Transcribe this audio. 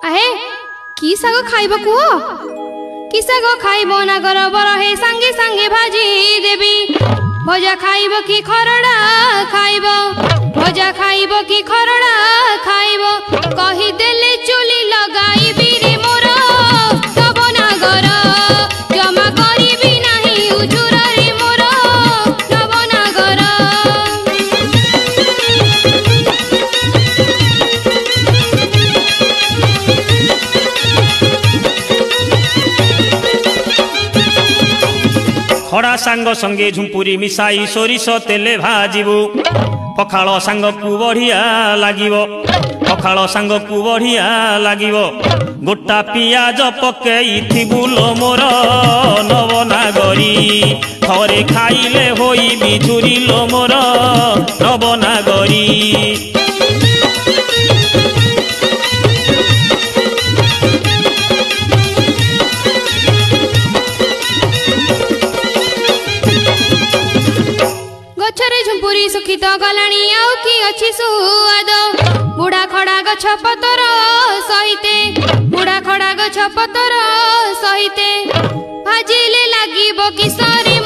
आहे की साग खाइब कुह कि साग खाइब नागर बरहे सांगे सांगे भाजी देवी भजा खाइब कि खरड़ा खाइब भजा खाइब कि खरड़ा खाइब कही देले चुली लगाइबी रे मोर तब नागर जमा करिबी नाही उजुर रे मोर तब नागर। खड़ा सांग संगे झुंपुरी मिसाई सोरिष तेले भाजिबु पखाल सांग को बढ़िया लागिबो पखाल सांग को बढ़िया लागिबो गोटा पियाज पकेइथिबु लो मोर नवनागरी थरे खाइले होइबि झुरी लो मोर नवनागरी। गछरे झुंपुरी सुखित गलाणी आउ कि अछि सुआद बुढ़ा खड़ा गछ पतर सहिते बुढ़ा खड़ा गछ पतर सहिते भाजिले लागिबो कि सरे